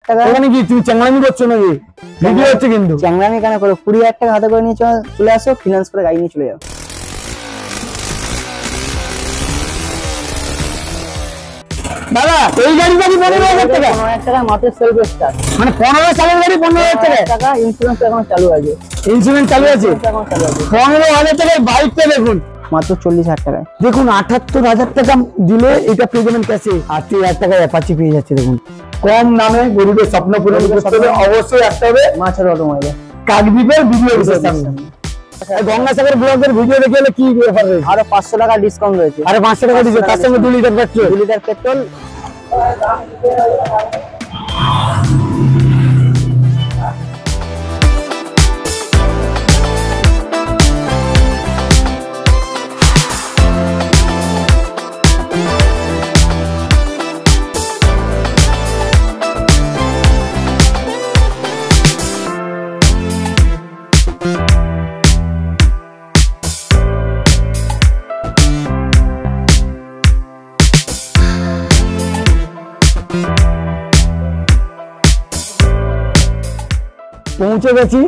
টাকা। ওখানে কি তুমি চ্যাংড়ামি করছো নাকি? ভিডিও হচ্ছে কিন্তু। চ্যাংড়ামি কেন করো? 20,000 টাকা হাতে করে নিয়ে চলে আসো, ফিনান্স করে গাড়ি নিয়ে চলে যাও। দাদা এই গাড়িটা কি 15,000 টাকা? 15,000 টাকা মাত্র সেলফ স্টার্ট। মানে 15 সালের গাড়ি 15,000 টাকা। ইন্স্যুরেন্স এখন চালু আছে। ইন্স্যুরেন্স চালু আছে? 15,000 টাকায় বাইকটা দেখুন মাত্র 40,000 টাকায়। দেখুন 78,000 টাকা দিলে এটা পেয়ে যাবেন ক্যাশে। 80,000 টাকায় অ্যাপাচি পেয়ে যাচ্ছে। দেখুন কম দামে গরিবের স্বপ্ন পূরণ করতে হবে, অবশ্যই আসতে হবে মাছের অটোমোবাইলে কাকদ্বীপের ভিডিও অফিসের সামনে। গঙ্গাসাগর ব্লগের ভিডিও দেখে এলে কি অফার রয়েছে? আরো 500 টাকা ডিসকাউন্ট রয়েছে। আরে 500 টাকা দিচ্ছে, তার সঙ্গে 2 লিটার পেট্রোল। 2 litre petrol. পৌঁছে গেছি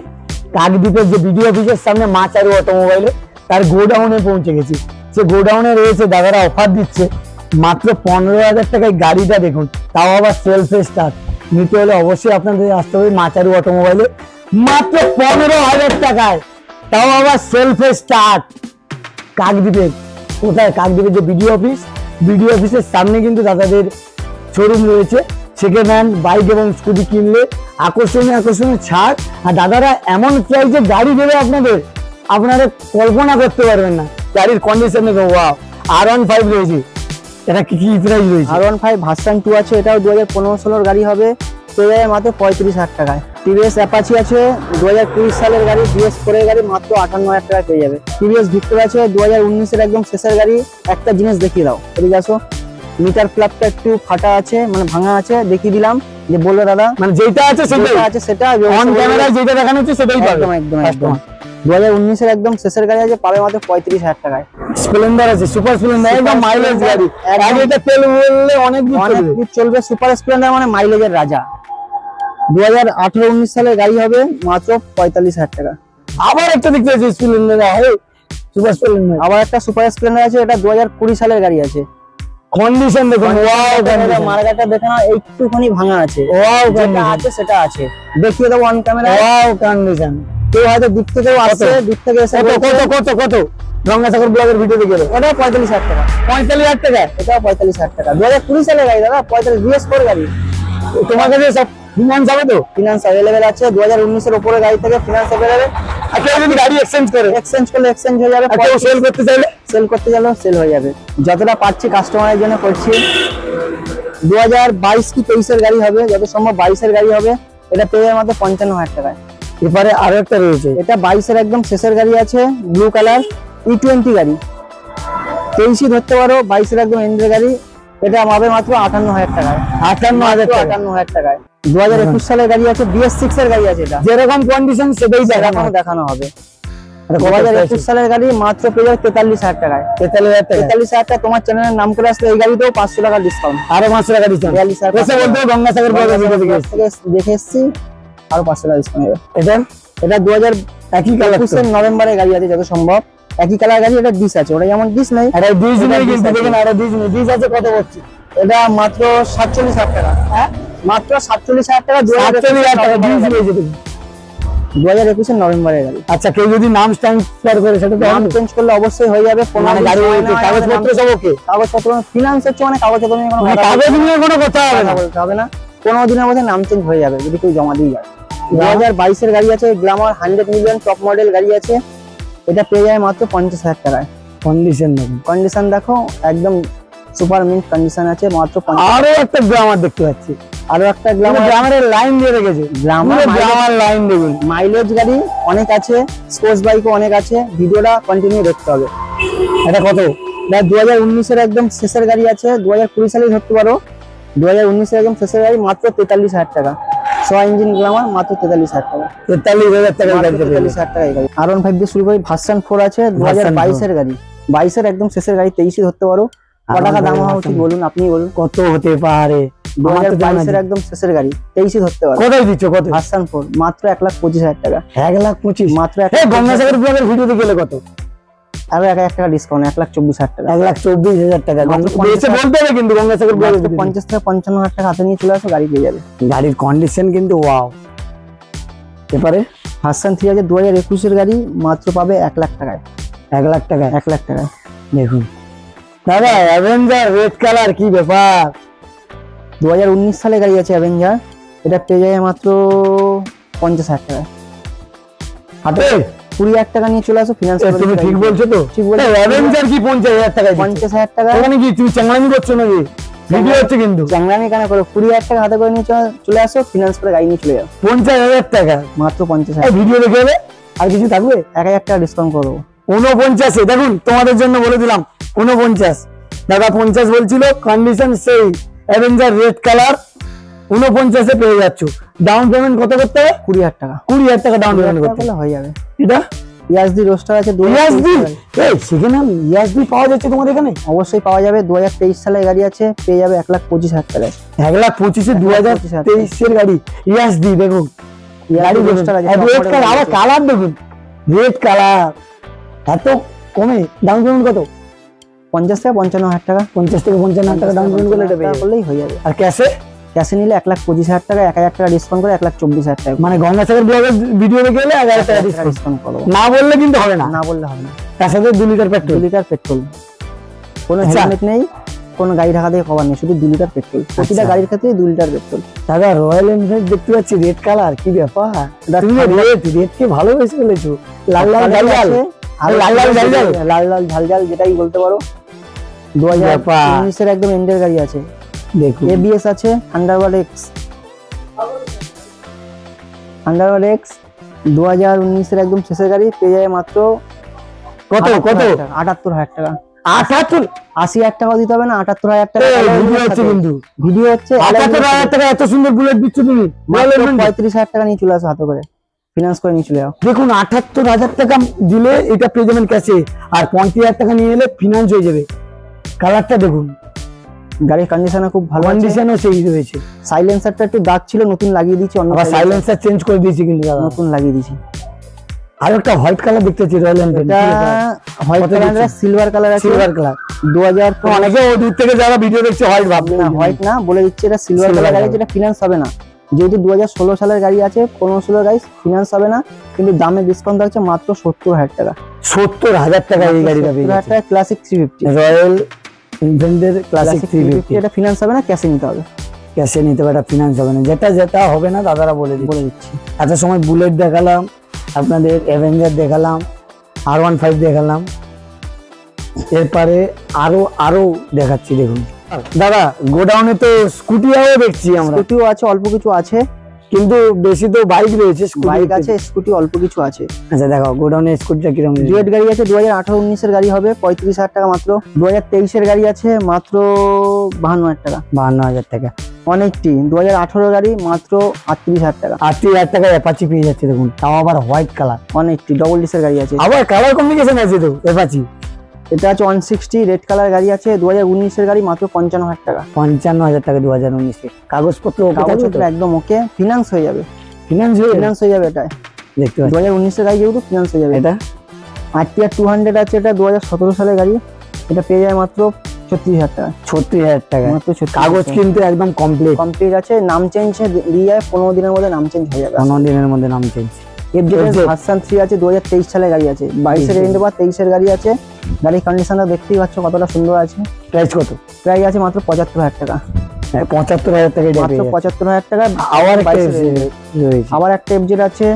কাকদ্বীপের যে ভিডিও অফিসের সামনে মাচারু অটোমোবাইলে, তার গোডাউনে পৌঁছে গেছি। সে গোডাউনে রয়েছে, দাদারা অফার দিচ্ছে মাত্র 15,000 টাকায় গাড়িটা দেখুন, তাও আবার সেলফ স্টার্ট। নিতে হলে অবশ্যই আপনাদের আসতে হবে মাচারু অটোমোবাইলে, মাত্র 15,000 টাকায়, তাও আবার সেলফ স্টার্ট। কাকদ্বীপের কোথায়? কাকদ্বীপের যে ভিডিও অফিসের সামনে কিন্তু দাদাদের শোরুম রয়েছে। সেকেন্ড হ্যান্ড বাইক এবং স্কুটি কিনলে আকর্ষণীয় ছাড়, আর দাদারা এমন প্রাইসে গাড়ি দেবে আপনারা কল্পনা করতে পারবেন না। গাড়ির কন্ডিশন দেখো, ওয়াও। R15 রয়েছে, এটা কি প্রাইস রয়েছে? R15 ভার্সন 2 আছে, এটাও 2015-16 গাড়ি হবে, পেয়ে যাবে মাত্র 35,000 টাকায়। টিভিএস অ্যাপাচি আছে 2020 সালের গাড়ি, BS4 এর গাড়ি মাত্র 58,000 টাকায় পেয়ে যাবে। টিভিএস ভিক্টর আছে 2019 এর একদম শেষের গাড়ি। একটা জিনিস দেখিয়ে দাও, এদিকে আসো। মিটার প্লাগটা একটু ফাটা আছে, মানে ভাঙা আছে, দেখিয়ে দিলাম। যে বললো দাদা মানে যেটা আছে সেটা অন ক্যামেরায় যেটা দেখানো হচ্ছে সেটাই পাবে। একদম 2019 এর একদম শেষের গাড়ি আছে, পাবে মাত্র 35,000 টাকায়। স্প্লেন্ডার আছে, সুপার স্প্লেন্ডার, একদম মাইলেজ গাড়ি। এটা তেল বললে অনেক দূর চলবে। সুপার স্প্লেন্ডার মানে মাইলেজের রাজা। 2018-19 সালের গাড়ি হবে, মাত্র 45,000 টাকা। আবার একটা দেখতে পাচ্ছি স্প্লেন্ডার, সুপার স্প্লেন্ডার। আবার একটা সুপার স্প্লেন্ডার আছে, এটা 2020 সালের গাড়ি আছে। কন্ডিশন দেখুন, ওয়াও। মার্কেটটা দেখে না, একটুখানি ভাঙা আছে। ওয়াও, যেটা আছে সেটা আছে, দেখিয়ে দেবো অন ক্যামেরা। Wow condition. কেউ হয়তো দিক থেকেও আসছে, দিক থেকে এসে কত গঙ্গাসাগর ব্লগের ভিডিও দেখে এলো, ওটা 45,000 টাকা। 45,000 টাকা, এটাও 45,000 টাকা। 2020 সালের গাড়ি দাদা, 45 BS4 গাড়ি। তোমার কাছে সব ফিনান্স হবে তো? ফিনান্স অ্যাভেলেবেল আছে, 2019 এর উপরে গাড়ি থেকে ফিনান্স অ্যাভেলেবেল। আর কেউ যদি গাড়ি এক্সচেঞ্জ করলে এক্সচেঞ্জ হয়ে যাবে। কেউ সেল করতে চাইলে সেল হয়ে যাবে। যতটা পাচ্ছি কাস্টমারের জন্য করছি। 2022 কি 23 এর গাড়ি হবে, যত সম্ভব 22 এর গাড়ি হবে। এটা পেয়ে যাবে মাত্র 55,000 টাকায়। এবারে আরো একটা রয়েছে, এটা 22 এর একদম শেষের গাড়ি আছে, ব্লু কালার E20 গাড়ি। 23 ধরতে পারো, 22 এর একদম এন্ডের গাড়ি। এটা হবে মাত্র 58,000 টাকায়। 58,000 টাকায়। 2021 সালের গাড়ি আছে, BS6 এর গাড়ি আছে। এটা যেরকম কন্ডিশন সেটাই দেখানো হবে। 2021 সালের গাড়ি মাত্র পেয়ে যাবে 43,000 টাকায়। 43,000 টাকা। তোমার চ্যানেলের নাম করে আসলে এই গাড়িতেও 500 টাকা ডিসকাউন্ট। আরো 500 টাকা ডিসকাউন্ট। 43,000 গঙ্গাসাগর দেখে এসছি, আরো 500 টাকা ডিসকাউন্ট হবে। এটা 2021 এর নভেম্বরে গাড়ি আছে, যত সম্ভব একই কালার গাড়ি। এটা ডিস আছে, ওটা যেমন ডিস নেই, এটা ডিস নেই কিন্তু দেখেন, আরো ডিস আছে। কত করছে এটা? মাত্র 47,000 টাকা। হ্যাঁ, মাত্র 47,000 টাকা। 47,000 টাকা ডিস রয়েছে দেখুন, 2021 এর নভেম্বরের গাড়ি। আচ্ছা, কেউ যদি নাম ট্রান্সফার করে সেটা তো নাম চেঞ্জ করলে অবশ্যই হয়ে যাবে। গাড়ি কাগজপত্র সব ওকে? কাগজপত্র ফিনান্স হচ্ছে, মানে কাগজপত্র নিয়ে কোনো কথা বলতে হবে না। 15 দিনের মধ্যে নাম চেঞ্জ হয়ে যাবে যদি কেউ জমা দিয়ে যায়। 2022 এর গাড়ি আছে, গ্ল্যামার 100 মিলিয়ন টপ মডেল গাড়ি আছে। এটা পেয়ে যায় মাত্র 50,000 টাকায়। কন্ডিশন দেখো, একদম সুপার মিন্ট কন্ডিশন আছে, মাত্র 50,000। আরো একটা গ্ল্যামার দেখতে পাচ্ছি, আরো একটা গ্ল্যামারের লাইন দিয়ে রেখেছে। গ্ল্যামার লাইন দেখুন, মাইলেজ গাড়ি অনেক আছে, স্পোর্টস বাইকও অনেক আছে। ভিডিওটা কন্টিনিউ দেখতে হবে। এটা কত? 2019 এর একদম শেষের গাড়ি আছে, 2020 সালে ধরতে পারো। 2019 এর একদম শেষের গাড়ি, মাত্র 43,000 টাকা। 100 ইঞ্জিন গ্ল্যামার, মাত্র 43,000 টাকা। 43,000 টাকা। 43,000 টাকা এই গাড়ি। R15 দিয়ে শুরু করি। ভার্সন 4 আছে, 2022 এর গাড়ি। 22 এর একদম শেষের গাড়ি, 23 ধরতে পারো। কত টাকা দাম হওয়া উচিত বলুন, আপনি বলুন। কত হতে পারে? 2022-এর একদম শেষের গাড়ি, 23-ই ধরতে পারো। কোথায় দিচ্ছ কত? ভার্সন 4 মাত্র 1,25,000 টাকা। 1,25,000 মাত্র এই গঙ্গাসাগর ব্লগের ভিডিওতে গেলে কত? আরো 1,000 টাকা ডিসকাউন্ট, 1,24,000 টাকা। 1,24,000 টাকা এসে বলতে হবে কিন্তু গঙ্গাসাগর ব্লগের 50 থেকে 55,000 টাকা হাতে নিয়ে চলে আসো, গাড়ি পেয়ে যাবে। গাড়ির কন্ডিশন কিন্তু ওয়াও। এবারে ভার্সন 3 আছে 2021-এর গাড়ি, মাত্র পাবে 1,00,000 টাকায়। 1,00,000 টাকা 1,00,000 টাকায় দেখুন দাদা। অ্যাভেঞ্জার রেড কালার, কি ব্যাপার? 2019 সালে গাড়ি আছে অ্যাভেঞ্জার, এটা পেয়ে যাবে মাত্র 50,000 টাকায়। হাতে 20,000 টাকা নিয়ে চলে আসো, ফিনান্স করে। তুমি ঠিক বলছো তো? ঠিক বলছো। অ্যাভেঞ্জার কি 50,000 টাকা? 50,000 টাকা। এখানে কি তুমি চাংলামি করছো নাকি? ভিডিও হচ্ছে কিন্তু। চাংলামি কেন করো? 20,000 টাকা হাতে করে নিয়ে চলে আসো, ফিনান্স করে গাড়ি নিয়ে চলে যাও। 50,000 টাকা মাত্র 50,000। ভিডিও দেখে যাবে। আর কিছু থাকবে? 1,000 টাকা ডিসকাউন্ট করবো। 49 দেখুন তোমাদের জন্য বলে দিলাম 49। দাদা 50 বলছিল, কন্ডিশন সেই অ্যাভেঞ্জার রেড কালার 49-এ পেয়ে যাচ্ছ। ডাউন পেমেন্ট কত করতে হবে? 20,000 টাকা। 20,000 টাকা ডাউন পেমেন্ট করতে করলে হয়ে যাবে। এটা ইয়াসডি রোস্টার আছে ইয়াসডি। এই সেখানে ইয়াসডি পাওয়া যাচ্ছে তোমার এখানে? অবশ্যই পাওয়া যাবে। 2023 সালের গাড়ি আছে, পেয়ে যাবে 1,25,000 টাকায়। 1,25,000 2023-এর গাড়ি ইয়াসডি দেখুন। গাড়ি রোস্টার আছে, রেড কালার, আবার কালার দেখুন রেড কালার। এত কমে ডাউন পেমেন্ট কত? 50 থেকে 55,000 টাকা। 50 থেকে 55,000 টাকা ডাউন পেমেন্ট করলে এটা পেয়ে যাবে। করলেই হয়ে যাবে। আর ক্যাশে? ক্যাশে নিলে 1,25,000 টাকা, 1,000 টাকা ডিসকাউন্ট করে 1,24,000 টাকা। মানে গঙ্গাসাগর ব্লগের ভিডিও দেখে গেলে 1,000 টাকা ডিসকাউন্ট করবো। না বললে কিন্তু হবে না। না বললে হবে না। তার সাথে 2 লিটার পেট্রোল। 2 লিটার পেট্রোল, কোনো আচ্ছা। হেলমেট নেই, কোনো গাড়ি ঢাকা দিয়ে কভার নেই, শুধু 2 লিটার পেট্রোল। প্রতিটা গাড়ির ক্ষেত্রে 2 লিটার পেট্রোল। দাদা রয়্যাল এনফিল্ড দেখতে পাচ্ছি রেড কালার, কি ব্যাপার? তুমি রেড কে ভালোবেসে ফেলেছো। লাল লাল ঝাল ঝাল, আর লাল লাল ঝাল ঝাল, লাল লাল ঝাল ঝাল যেটাই বলতে পারো। 2019-এর একদম এন্ডের গাড়ি আছে। দেখুন এবিএস আছে, থান্ডারবার্ড এক্স। থান্ডারবার্ড এক্স 2019-এর একদম শেষের গাড়ি, পেয়ে যাবে মাত্র কত কত? 78,000 টাকা। 78? 80,000 টাকা দিতে হবে না, 78,000 টাকা। ভিডিও হচ্ছে কিন্তু, ভিডিও হচ্ছে। 78,000 টাকা এত সুন্দর বুলেট দিচ্ছ তুমি। 35,000 টাকা নিয়ে চলে আসো, হাতে করে ফিনান্স করে নিয়ে চলে যাও। দেখুন 78,000 টাকা দিলে এটা পেয়ে যাবেন ক্যাশে, আর 50,000 টাকা নিয়ে এলে ফিনান্স হয়ে যাবে। কালারটা দেখুন, গাড়ির কন্ডিশন খুব ভালো, কন্ডিশনও সেই রয়েছে। সাইলেন্সারটা একটু দাগ ছিল, নতুন লাগিয়ে দিয়েছি। অন্য আবার সাইলেন্সার চেঞ্জ করে দিয়েছি কিন্তু দাদা, নতুন লাগিয়ে দিয়েছি। আর একটা হোয়াইট কালার দেখতে পাচ্ছি রয়্যাল এনফিল্ড। এটা হোয়াইট কালার, সিলভার কালার আছে। Silver colour 2000। অনেকে ও দূর থেকে যারা ভিডিও দেখছে হোয়াইট ভাববে না, হোয়াইট না, বলে দিচ্ছি এটা সিলভার কালার গাড়ি, যেটা ফিনান্স হবে না। যেহেতু 2016 সালের গাড়ি আছে, 15 গাড়ি ফিনান্স হবে না, কিন্তু দামে ডিসকাউন্ট থাকছে মাত্র 70,000 টাকা। 70,000 টাকা এই গাড়িটা পেয়ে যাচ্ছে। ক্লাসিক 350 রয়্যাল এনফিল্ডের ক্লাসিক 350। এটা ফিনান্স হবে না, ক্যাশে নিতে হবে। ক্যাশে নিতে হবে, এটা ফিনান্স হবে না। যেটা হবে না দাদারা বলে দিচ্ছি। এত সময় বুলেট দেখালাম আপনাদের, অ্যাভেঞ্জার দেখালাম, R15 দেখালাম, এরপরে আরো দেখাচ্ছি। দেখুন দাদা গোডাউনে তো স্কুটিও দেখছি আমরা। স্কুটিও আছে, অল্প কিছু আছে, কিন্তু বেশি তো বাইক রয়েছে। বাইক আছে, স্কুটি অল্প কিছু আছে। আচ্ছা দেখো গোডাউনে স্কুটিটা কিরকম? ডুয়েট গাড়ি আছে, 2018-19-এর গাড়ি হবে 35,000 টাকা মাত্র। 2023-এর গাড়ি আছে মাত্র 52,000 টাকা। 52,000 টাকা অনেকটি। 2018 গাড়ি মাত্র 38,000 টাকা। 38,000 টাকা অ্যাপাচি পেয়ে যাচ্ছে দেখুন, তাও আবার হোয়াইট কালার। অনেকটি ডবল ডিসের গাড়ি আছে, আবার কালার কম্বিনেশন আছে তো অ্যাপাচি। এটা আছে 160 রেড কালার গাড়ি আছে, 2019-এর গাড়ি মাত্র 55,000 টাকা। 55,000 টাকা 2019-এ। কাগজপত্র একদম ওকে, ফিনান্স হয়ে যাবে। ফিনান্স হয়ে যাবে এটা দেখতে পাচ্ছি। 2019-এর গাড়ি যেহেতু ফিনান্স হয়ে যাবে। এটা RTR 200 আছে, এটা 2017 সালের গাড়ি, এটা পেয়ে যায় মাত্র 36,000 টাকা। 36,000 টাকা মাত্র। কাগজ কিন্তু একদম কমপ্লিট আছে। নাম চেঞ্জ দিয়ে যায়, 15 দিনের মধ্যে নাম চেঞ্জ হয়ে যাবে। 15 দিনের মধ্যে নাম চেঞ্জ। ভার্সন 3 আছে, 2023 সালের গাড়ি আছে, 22-এর এন্ড বা 23-এর গাড়ি আছে। গাড়ির কন্ডিশনটা দেখতেই পাচ্ছ কতটা সুন্দর আছে। প্রাইস কত? প্রাইস আছে মাত্র 75,000 টাকা। 75,000 টাকা মাত্র 75,000 টাকা। আবার একটা এফজেড আছে,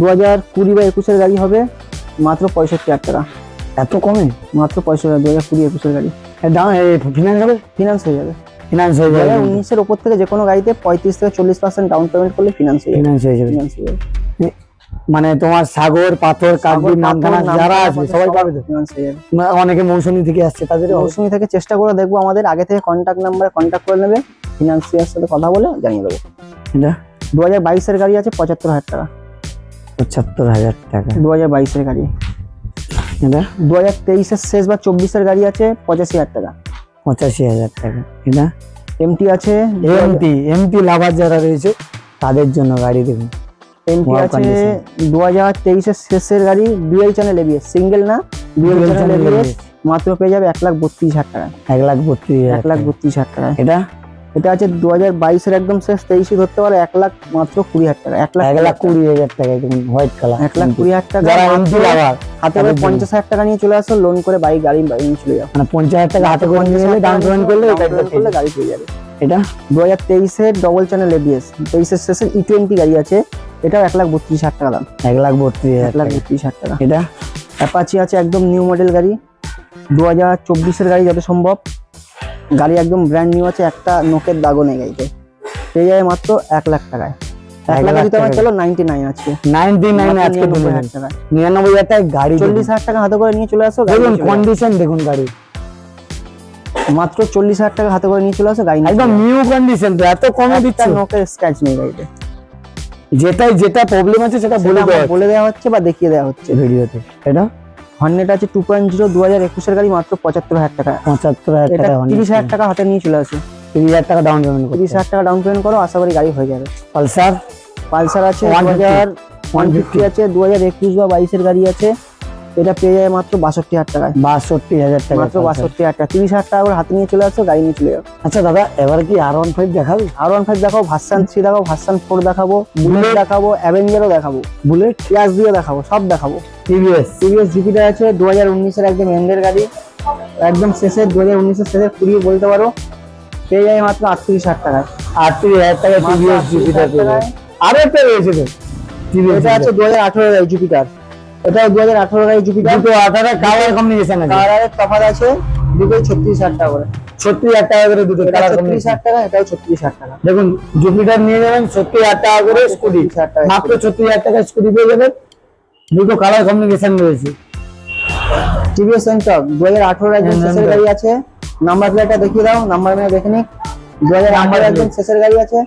2020 বা 21-এর গাড়ি হবে, মাত্র 65,000 টাকা। এত কমে? মাত্র 65,000। 2020-21-এর গাড়ি দাম ফিনান্স হবে? ফিনান্স হয়ে যাবে। 2019-এর উপর থেকে যে কোনো গাড়িতে 35 থেকে 40% ডাউন পেমেন্ট করলে ফিনান্স হয়ে যাবে। মানে তোমার সাগর, পাথর, কাকদ্বীপ, নামখানা যারা আসবে সবাই পাবে তো? অনেকে মৌসুমী থেকে আসছে, তাদের মৌসুমী থেকে চেষ্টা করে দেখবো, আমাদের আগে থেকে কন্ট্যাক্ট নাম্বারে কন্ট্যাক্ট করে নেবে, ফিনান্সিয়ার সাথে কথা বলে জানিয়ে দেবো। 2022-এর গাড়ি আছে 75,000 টাকা। 75,000 টাকা 2022-এর গাড়ি। 2023-এর শেষ বা 24-এর গাড়ি আছে 85,000 টাকা। 85,000 টাকা। এটা এমটি আছে, এমটি লাভার যারা রয়েছে তাদের জন্য গাড়ি দেখুন। এমটি Wow, আছে condition। 2023-এর শেষের গাড়ি, ডুয়াল চ্যানেল এবিএস, সিঙ্গেল না ডুয়াল চ্যানেল এবিএস, মাত্র পেয়ে যাবে 1,32,000 টাকা। 1,32,000 1,32,000 টাকা। এটা এটা আছে 2022-এর একদম শেষ, 23 ধরতে পারো, 1,20,000 টাকা। 1,20,000 টাকা দেখুন, হোয়াইট কালার। 1,20,000 টাকা। যারা এমটি লাভার হাতে করে 50,000 টাকা নিয়ে চলে আসো, লোন করে বাইক গাড়ি নিয়ে চলে যাও। মানে 50,000 টাকা হাতে করে নিয়ে গেলে ডাউন পেমেন্ট করলে গাড়ি পেয়ে যাবে। এটা 2023-এর ডবল চ্যানেল এবিএস, 23-এর শেষে E20 গাড়ি আছে, এটাও 1,32,000 টাকা দাম। 1,32,000 টাকা। এটা অ্যাপাচি আছে একদম নিউ মডেল গাড়ি, 2024-এর গাড়ি যত সম্ভব। গাড়ি একদম ব্র্যান্ড নিউ আছে, একটা নোকের দাগও নেই গাড়িতে। পেয়ে যাবে মাত্র 1,00,000 টাকায়। 1,00,000 দিতে আমার চলো 99 আছে, 99 আজকে 99,000 টাকা। 99,000 টাকা গাড়ি। 40,000 টাকা হাতে করে নিয়ে চলে আসো, দেখুন কন্ডিশন দেখুন গাড়ি, মাত্র 40,000 টাকা হাতে করে নিয়ে চলে আসো, গাড়ি একদম নিউ কন্ডিশন। তো এত কমে দিচ্ছে, নোকের স্ক্র্যাচ নেই গাড়িতে। যেটা প্রবলেম আছে সেটা বলে দেওয়া হচ্ছে বা দেখিয়ে দেওয়া হচ্ছে ভিডিওতে। এটা হর্নেট আছে 2.0, 2021-এর গাড়ি, মাত্র 75,000 টাকা। 75,000 এটা টাকা। 30,000 টাকা হাতে নিয়ে চলে আসো, 30,000 টাকা ডাউন পেমেন্ট করতে। 30,000 টাকা ডাউন পেমেন্ট করো, আশা করি গাড়ি হয়ে যাবে। পালসার আছে 150 আছে, 2021 বা 22-এর গাড়ি আছে, এটা পেয়ে যাবে মাত্র 62,000 টাকায়। 62,000 টাকা, মাত্র 62,000 টাকা। 30,000 টাকা করে হাতে নিয়ে চলে আসো, গাড়ি নিয়ে চলে যাও। আচ্ছা দাদা, এবার কি R15 দেখাবি? R15 দেখাবো, ভার্সন 3 দেখাবো, ভার্সন 4 দেখাবো, বুলেট দেখাবো, অ্যাভেঞ্জারও দেখাবো, বুলেট ক্লাস দিয়ে দেখাবো, সব দেখাবো। টিভিএস জুপিটার আছে 2019-এর একদম এন্ডের গাড়ি, একদম শেষের 2019-এর শেষের কুড়িয়ে বলতে পারো, পেয়ে যাবে মাত্র 38,000 টাকায়। 38,000 টাকা টিভিএস জুপিটার পেয়ে যাবে। আরো একটা রয়েছে তো টিভিএস, এটা আছে 2018 গাড়ি জুপিটার, এটা 2018 গাড়ি জুপিটার। 18 কালার কম্বিনেশন আছে, কালারের তফাৎ আছে, দুটোই 36,000 টাকা করে। 36,000 টাকা করে দুটো কালার 36,000 টাকা, এটাও 36,000 টাকা। দেখুন জুপিটার নিয়ে যাবেন 36,000 টাকা করে স্কুটি, 36,000 টাকা মাত্র 36,000 টাকা স্কুটি পেয়ে যাবেন, দুটো কালার কম্বিনেশন রয়েছে। টিভিএস এনটক 2018 একদম শেষের গাড়ি আছে, নাম্বার প্লেটটা দেখিয়ে দাও, নাম্বার প্লেট দেখে নিক। 2018 একদম শেষের গাড়ি আছে,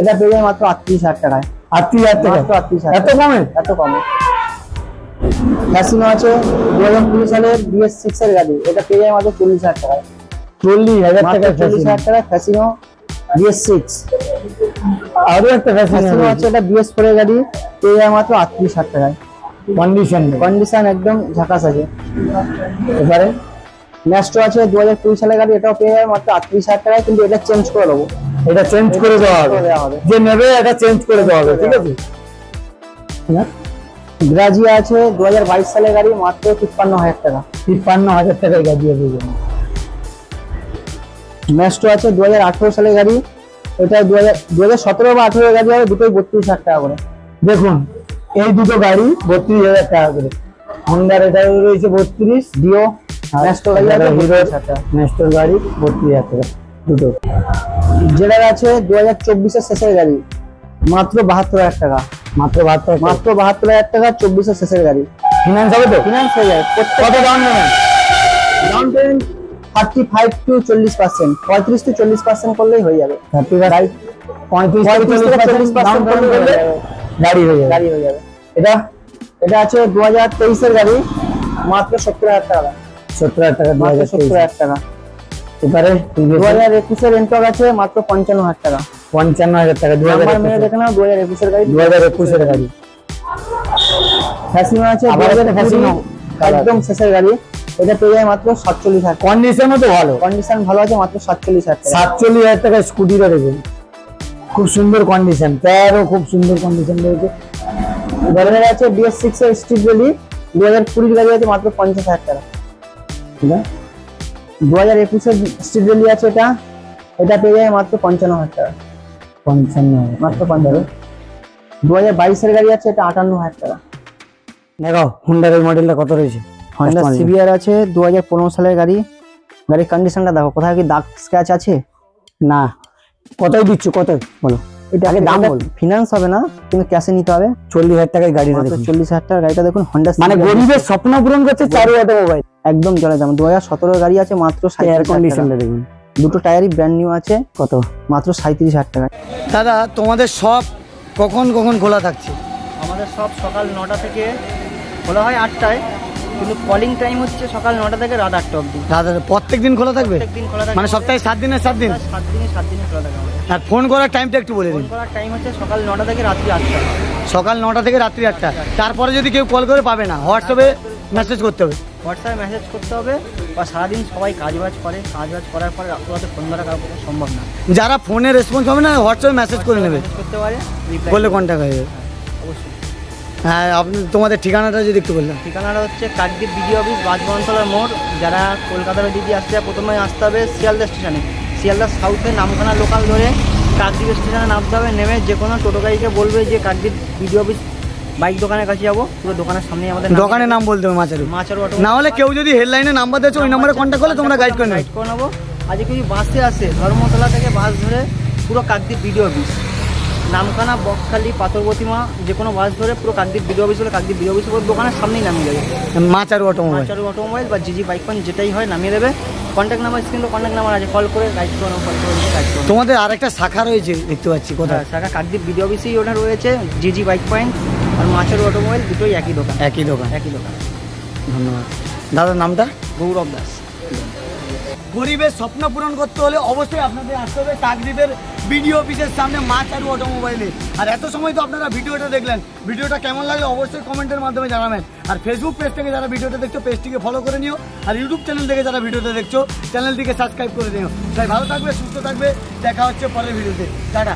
এটা পেয়ে যাবে মাত্র 38,000 টাকায়। 38,000 টাকা, মাত্র 38,000 এত কমে? এত কমে। ফ্যাসিনো আছে 2020 সালের BS6 এর গাড়ি, এটা পেয়ে যাবে মাত্র 40,000 টাকায়। 40,000 মাত্র টাকা 40,000 টাকা ফ্যাসিনো BS6। আরো একটা ফ্যাসিনো আছে, এটা BS4 এর গাড়ি, পেয়ে যাবে মাত্র 38,000 টাকায়। কন্ডিশন একদম ঝাকাস আছে। এবারে ম্যাস্ট্রো আছে 2020 সালের গাড়ি, এটাও পেয়ে যাবে মাত্র 38,000 টাকায়, কিন্তু এটা চেঞ্জ করে দেবো, এটা চেঞ্জ করে দেওয়া হবে, যে নেবে এটা চেঞ্জ করে দেওয়া হবে, ঠিক আছে। গ্রাজিয়া আছে 2022 সালের গাড়ি, মাত্র 53,000 টাকা। 53,000 টাকায় গাড়ি পেয়ে যাবেন। ম্যাস্ট্রো আছে 2018 সালের গাড়ি, এটা 2017 বা 18 গাড়ি হবে, দুটোই 32,000 টাকা করে। দেখুন এই দুটো গাড়ি 32,000 টাকা করে। হোন্ডার এটা রয়েছে 32, ডিও ম্যাস্ট্রো গাড়ি আছে হিরো 32,000 টাকা। ম্যাস্ট্রোর গাড়ি 32,000 টাকা দুটো। জেডার আছে 2024-এর শেষের গাড়ি, মাত্র 72,000 টাকা। মাত্র 72, মাত্র 72,000 টাকা, 24-এর শেষের গাড়ি। ফিনান্স হবে তো? ফিনান্স হয়ে যায়। কত down payment? Down payment 35 to 40%, 35 to 40% করলেই হয়ে যাবে। 35 থেকে 40% ডাউন পেমেন্ট করলে গাড়ি হয়ে যাবে। গাড়ি হয়ে যাবে। এটা আছে 2023-এর গাড়ি, মাত্র 70,000 টাকা। 70,000 টাকা, মাত্র 70,000 টাকা। এবারে 2021-এর এন্টক আছে, মাত্র 55,000 টাকা। 55,000 টাকা। নাম্বার মেরে দেখে নাও, 2021-এর গাড়ি। 2021-এর গাড়ি। ফ্যাসিনো আছে আবার একটা ফ্যাসিনো, একদম শেষের গাড়ি, এটা পেয়ে যায় মাত্র 47,000 টাকা। কন্ডিশনও তো ভালো, কন্ডিশন ভালো আছে, মাত্র 47,000 টাকা। 47,000 টাকা স্কুটিটা দেখুন, খুব সুন্দর কন্ডিশন, টায়ারও খুব সুন্দর কন্ডিশন রয়েছে। এবারে আছে BS6 এর স্ট্রিট র্যালি, 2020 গাড়ি আছে, মাত্র 50,000 টাকা। 2021-এর স্ট্রিট র্যালি আছে, এটা পেয়ে যায় মাত্র 55,000 টাকা। 55,000 মাত্র 55,000। 2022-এর গাড়ি আছে, এটা 58,000 টাকা। দেখো হোন্ডার এই মডেলটা কত রয়েছে। হন্ডা সিবিআর আছে 2015 সালের গাড়ি, গাড়ির কন্ডিশনটা দেখো, কোথায় কি দাগ স্ক্র্যাচ আছে? না, কতই দিচ্ছ, কত বলো? এটা আগে দাম বল, ফিনান্স হবে না, কিন্তু ক্যাশে নিতে হবে। 40,000 টাকায় গাড়িটা দেখুন, 40,000 টাকার গাড়িটা দেখুন। হন্ডা মানে গরিবের স্বপ্ন পূরণ করছে চারু অটোমোবাইল, একদম চলে দাম। 2017 গাড়ি আছে, মাত্র এয়ার কন্ডিশনটা দেখুন, দুটো টায়ারই ব্র্যান্ড নিউ আছে, কত? মাত্র 37,000 টাকা। দাদা তোমাদের সব কখন কখন খোলা থাকছে? আমাদের সব সকাল 9টা থেকে খোলা হয় 8টায়, কিন্তু কলিং টাইম হচ্ছে সকাল 9টা থেকে রাত 8টা অবধি। প্রত্যেক দিন খোলা থাকবে? প্রত্যেকদিন খোলা থাকবে, মানে সপ্তাহে 7 দিনে 7 দিন? 7 দিনে খোলা থাকবে আমাদের। আর ফোন করার টাইমটা একটু বলে দিন। ফোন করার টাইম হচ্ছে সকাল 9টা থেকে রাত্রি 8টা। সকাল 9টা থেকে রাত্রি 8টা। তারপরে যদি কেউ কল করে পাবে না, হোয়াটসঅ্যাপে মেসেজ করতে হবে? হোয়াটসঅ্যাপে মেসেজ করতে হবে, বা সারাদিন সবাই কাজবাজ করে, কাজবাজ করার পরে রাত্রে ফোন ধরা কারো পক্ষে সম্ভব না। যারা ফোনে রেসপন্স হবে না হোয়াটসঅ্যাপে মেসেজ করে নেবে, মেসেজ করতে পারে, reply বললে কন্ট্যাক্ট হয়ে যাবে। অবশ্যই। হ্যাঁ, আপনি তোমাদের ঠিকানাটা যদি একটু বললেন। ঠিকানাটা হচ্ছে কাকদ্বীপ বিডিও অফিস, বাজবনতলার মোড়। যারা কলকাতার দিদি আসতে যায় প্রথমে আসতে হবে শিয়ালদা স্টেশনে। শিয়ালদা সাউথে নামখানা লোকাল ধরে কাকদ্বীপ স্টেশনে নামতে হবে। নেমে যে কোনো টোটো গাড়িকে বলবে যে কাকদ্বীপ বিডিও অফিস বাইক দোকানের কাছে যাবো। পুরো দোকানের সামনেই আমাদের দোকানের নাম বলতে হবে মাচারু। মাচারু অটো। না হলে কেউ যদি হেডলাইনে নাম্বার দিয়েছে ওই নম্বরে কন্ট্যাক্ট করলে তোমরা গাইড করে নেবো। আজকে যদি বাসে আসে ধর্মতলা থেকে বাস ধরে পুরো কাকদ্বীপ বিডিও অফিস, নামখানা, বকখালি, পাথর প্রতিমা, যে কোনো বাস ধরে পুরো কাকদ্বীপ বিডিও অফিস হলে কাকদ্বীপ বিডিও অফিস দোকানের সামনেই নামিয়ে দেবে। মাচারু অটোমোবাইল, মাচারু অটোমোবাইল বা জিজি বাইক পয়েন্ট যেটাই হয় নামিয়ে দেবে। কন্ট্যাক্ট নাম্বার স্ক্রিনে কন্ট্যাক্ট নাম্বার আছে, কল করে গাইড করো, কল করে গাইড করো। তোমাদের আরেকটা শাখা রয়েছে দেখতে পাচ্ছি, কোথায়? শাখা কাকদ্বীপ বিডিও অফিসেই ওটা রয়েছে। জিজি বাইক পয়েন্ট আর মাচারু অটোমোবাইল দুটোই একই দোকান। একই দোকান। ধন্যবাদ। দাদার নামটা? গৌরব দাস। গরিবের স্বপ্ন পূরণ করতে হলে অবশ্যই আপনাদের আসতে হবে কাকদ্বীপের বিডিও অফিসের সামনে মাচারু অটোমোবাইলে। আর এত সময় তো আপনারা ভিডিওটা দেখলেন, ভিডিওটা কেমন লাগলো অবশ্যই কমেন্টের মাধ্যমে জানাবেন। আর ফেসবুক পেজ থেকে যারা ভিডিওটা দেখছো পেজটিকে ফলো করে নিও, আর ইউটিউব চ্যানেল থেকে যারা ভিডিওটা দেখছো চ্যানেলটিকে সাবস্ক্রাইব করে নিও। তাই ভালো থাকবে, সুস্থ থাকবে, দেখা হচ্ছে পরের ভিডিওতে। টাটা।